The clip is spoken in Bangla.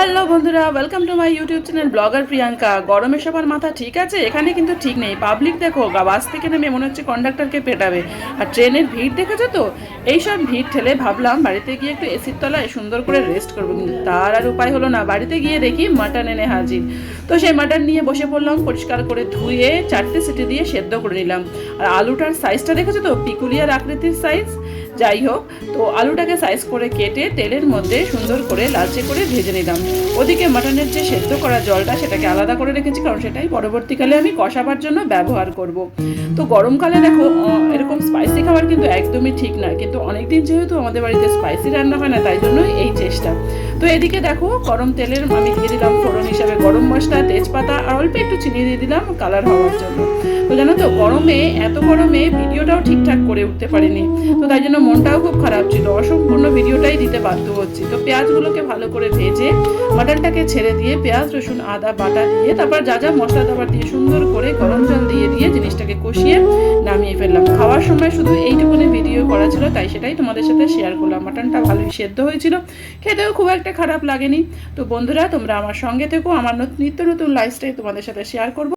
হ্যালো বন্ধুরা, welcome to my YouTube channel blogger Priyanka. গরমে সবার মাথা ঠিক আছে? এখানে কিন্তু ঠিক নেই। পাবলিক দেখো, বাস থেকে নেমে মনে হচ্ছে কন্ডাক্টরকে পেটাবে। আর ট্রেনের ভিড় দেখেছো তো? এইসব ভিড় ঠেলে ভাবলাম বাড়িতে গিয়ে একটু এসির তলায় সুন্দর করে রেস্ট করবো, কিন্তু তার আর উপায় হলো না। বাড়িতে গিয়ে দেখি মাটন এনে হাজির। তো সেই মাটন নিয়ে বসে পড়লাম, পরিষ্কার করে ধুয়ে 4টে সিটি দিয়ে সেদ্ধ করে নিলাম। আর আলুটার সাইজটা দেখেছো তো? পিকুলিয়ার আকৃতির সাইজ। যাই হোক, তো আলুটাকে সাইজ করে কেটে তেলের মধ্যে সুন্দর করে লালচে করে ভেজে নিলাম। ওদিকে মাটনের যে সেদ্ধ করা জলটা সেটাকে আলাদা করে রেখেছি, কারণ সেটাই পরবর্তীকালে আমি কষাবার জন্য ব্যবহার করব। তো গরমকালে দেখো, এরকম স্পাইসি খাবার কিন্তু একদমই ঠিক না, কিন্তু অনেকদিন যেহেতু আমাদের বাড়িতে স্পাইসি রান্না হয় না, তাই জন্যই এই চেষ্টা। তো এদিকে দেখো, গরম তেলের আমি দিয়ে দিলাম ফোড়ন হিসাবে গরম মশলা, তেজপাতা আর অল্প একটু চিনি দিয়ে দিলাম কালার হওয়ার জন্য। তো জানো তো, এত গরমে ভিডিওটাও ঠিকঠাক করে উঠতে পারিনি, তো তাই জন্য মনটাও খুব খারাপ ছিল, অসম্পূর্ণ ভিডিওটাই দিতে বাধ্য হচ্ছি। তো পেঁয়াজগুলোকে ভালো করে ভেজে মাটনটাকে ছেড়ে দিয়ে পেঁয়াজ রসুন আদা বাটা দিয়ে তারপর যা যা মশলা দাবার দিয়ে সুন্দর করে গরম জল দিয়ে জিনিসটাকে কষিয়ে নামিয়ে ফেললাম। খাওয়ার সময় শুধু এইটুকুনি ভিডিও করা ছিল, তাই সেটাই তোমাদের সাথে শেয়ার করলাম। মাটনটা ভালোই সেদ্ধ হয়েছিল, খেতেও খুব একটা খারাপ লাগেনি। তো বন্ধুরা, তোমরা আমার সঙ্গে থেকো, আমার নিত্য নতুন লাইফস্টাইল তোমাদের সাথে শেয়ার করবো।